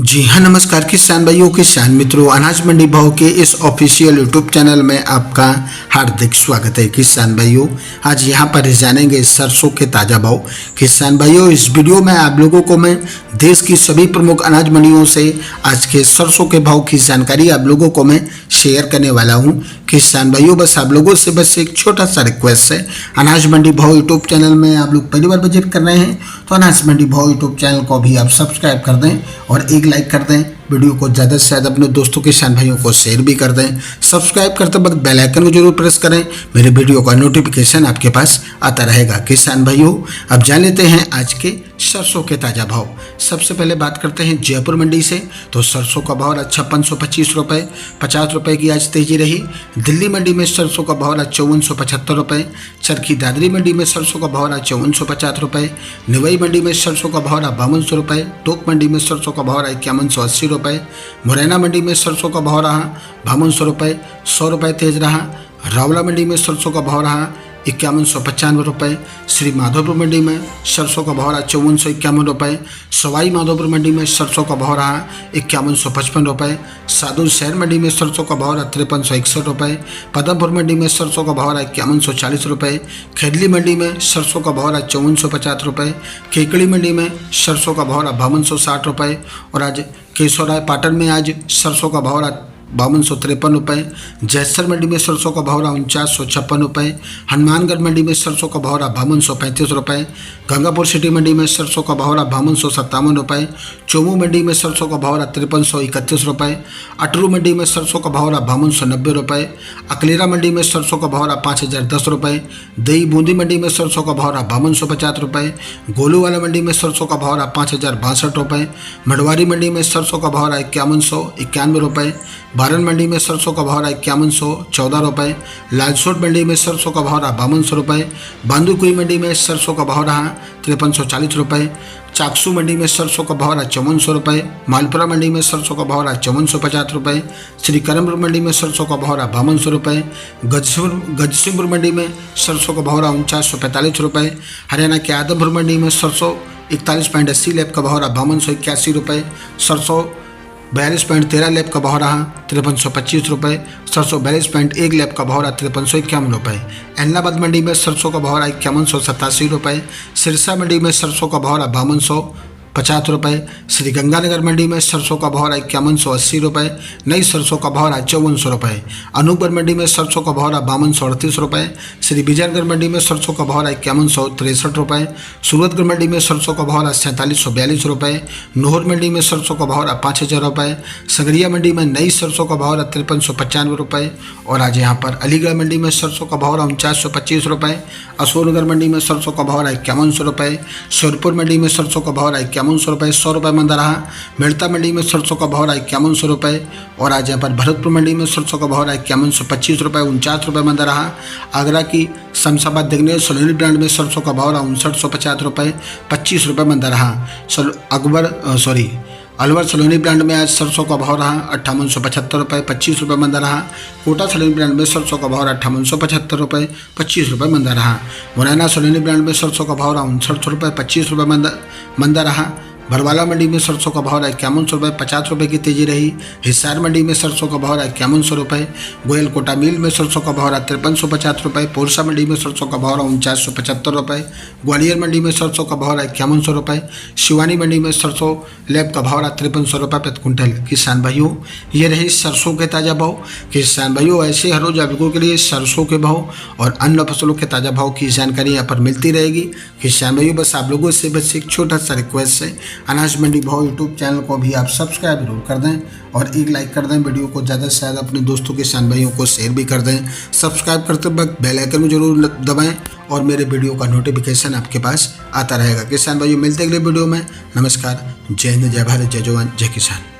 जी हाँ, नमस्कार किसान भाइयों, किसान मित्रों, अनाज मंडी भाव के इस ऑफिशियल यूट्यूब चैनल में आपका हार्दिक स्वागत है। किसान भाइयों, आज यहाँ पर जानेंगे सरसों के ताज़ा भाव। किसान भाइयों, इस वीडियो में आप लोगों को मैं देश की सभी प्रमुख अनाज मंडियों से आज के सरसों के भाव की जानकारी आप लोगों को मैं शेयर करने वाला हूँ। किसान भाइयों, बस आप लोगों से बस एक छोटा सा रिक्वेस्ट है, अनाज मंडी भाव यूट्यूब चैनल में आप लोग पहली बार विजिट कर रहे हैं तो अनाज मंडी भाव यूट्यूब चैनल को भी आप सब्सक्राइब कर दें और एक लाइक कर दें। वीडियो को ज़्यादा से ज़्यादा अपने दोस्तों किसान भाइयों को शेयर भी कर दें। सब्सक्राइब करते वक्त बेल आइकन को जरूर प्रेस करें, मेरे वीडियो का नोटिफिकेशन आपके पास आता रहेगा। किसान भाइयों, अब जान लेते हैं आज के सरसों के ताज़ा भाव। सबसे पहले बात करते हैं जयपुर मंडी से, तो सरसों का भाव 5625 रुपये 50 रुपये की आज तेजी रही। दिल्ली मंडी में सरसों का भाव 5475 रुपये। चरखी दादरी मंडी में सरसों का भाव 5450 रुपये। निवई मंडी में सरसों का भाव 5200 रुपये। टोक मंडी में सरसों का भाव 5180 रुपये। मुरैना मंडी में सरसों का भाव रहा 5200 रुपये, 100 रुपये तेज रहा। रावला मंडी में सरसों का भाव रहा 5195 रुपये। श्री माधोपुर मंडी में सरसों का भाव रहा 5451 रुपये। सवाई माधोपुर मंडी में सरसों का भाव रहा 5155 रुपये। सादुल शहर मंडी में सरसों का भाव रहा 5361 रुपये। पदमपुर मंडी में सरसों का भाव रहा 5140 रुपये। खेडली मंडी में सरसों का भाव रहा 5450 रुपये। केकड़ी मंडी में सरसों का भाव रहा 5260 रुपये। और आज केशोराय पाटन में आज सरसों का भाव रहा 5253 रुपये। जैसर मंडी में सरसों का भाव रहा 4956 रुपये। हनुमानगढ़ मंडी में सरसों का भाव रहा 5235 रुपये। गंगापुर सिटी मंडी में सरसों का भाव रहा 5257 रुपये। चोमू मंडी में सरसों का भाव रहा 5331 रुपये। अटरू मंडी में सरसों का भाव रहा 5290 रुपये। अकलेरा मंडी में सरसों का भाव रहा 5010 रुपये। दही बूंदी मंडी में सरसों का भाव रहा 5250 रुपये। गोलूवाला मंडी में सरसों का भाव रहा 5062 रुपये। मडवारी मंडी में सरसों का भाव रहा 5191 रुपये। बारन मंडी में सरसों का भाव रहा 5114 रुपये। लालसोट मंडी में सरसों का भाव रहा 5200 रुपये। बांदूकुई मंडी में सरसों का भाव रहा 5340 रुपये। चाकसू मंडी में सरसों का भाव रहा 5400 रुपये। मालपुरा मंडी में सरसों का भाव रहा 5450 रुपये। श्रीकरमपुर मंडी में सरसों का भाव रहा 5200 रुपये। गजसिंहपुर मंडी में सरसों का भाव रहा 4945 रुपये। हरियाणा के आदमपुर मंडी में सरसों 41.80 लैब का भाव रहा 5281 रुपये। सरसों 42.13 लैब का भाव रहा 5325 रुपये। सरसों 42.1 लैब का भाव रहा 5351 रुपये। एलनाबाद मंडी में सरसों का भाव रहा 5187 रुपये। सिरसा मंडी में सरसों का भाव रहा 5250 रुपये। श्री गंगानगर मंडी में सरसों का भाव रहा 5180 रुपये। नई सरसों का भाव रहा 5400 रुपये। अनूपगढ़ मंडी में सरसों का भाव रहा 5238 रुपये। श्री विजयनगर मंडी में सरसों का भाव रहा 5163 रुपये। सूरतगढ़ मंडी में सरसों का भाव रहा 4742 रुपये। नोहर मंडी में सरसों का भाव रहा 5000 रुपये। संगरिया मंडी में नई सरसों का भाव रहा 5395 रुपये। और आज यहाँ पर अलीगढ़ मंडी में सरसों का भाव रहा 4925 रुपये। अशोकनगर मंडी में सरसों का भाव रहा 5100 रुपये। श्योरपुर मंडी में सरसों का भाव रहा 5100 रुपये, 100 रुपये मंदा रहा। मेड़ता मंडी में सरसों का भाव रहा 5100 रुपये। और आज यहाँ पर भरतपुर मंडी में सरसों का भाव रहा 5125 रुपये, 49 रुपये मंदा रहा। आगरा की शमशाबाद दिग्नेश सलोनी ब्रांड में सरसों का भाव रहा 5950 रुपये, 25 रुपये मंदा रहा। अलवर सलोनी ब्रांड में आज सरसों का भाव रहा 5875 रुपये, 25 रुपये मंदा रहा। कोटा सलोनी ब्रांड में सरसों का भाव रहा 5875 रुपये, 25 रुपये मंदा रहा। मुरैना सलोनी ब्रांड में सरसों का भाव रहा 59 रुपये, 25 रुपये मंदा रहा। बरवाला मंडी में सरसों का भाव रहा 5100 रुपये, 50 रुपये की तेजी रही। हिसार मंडी में सरसों का भाव रहा 5100 रुपये। गोयल कोटा मिल में सरसों का भाव रहा 5350 रुपये। पोरसा मंडी में सरसों का भाव रहा 4975 रुपये। ग्वालियर मंडी में सरसों का भाव रहा 5100 रुपये। शिवानी मंडी में सरसों लैब का भाव रहा 5300 रुपये प्रति क्विंटल। किसान भाइयों, ये रही सरसों के ताज़ा भाव। किसान भाइयों, ऐसे हर रोज आप लोगों के लिए सरसों के भाव और अन्य फसलों के ताज़ा भाव की जानकारी यहाँ पर मिलती रहेगी। किसान भाइयों, बस आप लोगों से बस एक छोटा सा रिक्वेस्ट है, अनाज मंडी भाव यूट्यूब चैनल को भी आप सब्सक्राइब जरूर कर दें और एक लाइक कर दें। वीडियो को ज़्यादा से ज़्यादा अपने दोस्तों किसान भाइयों को शेयर भी कर दें। सब्सक्राइब करते वक्त बेल आइकन में जरूर दबाएं और मेरे वीडियो का नोटिफिकेशन आपके पास आता रहेगा। किसान भाइयों, मिलते अगले वीडियो में। नमस्कार, जय हिंद, जय भारत, जय जवान, जय किसान।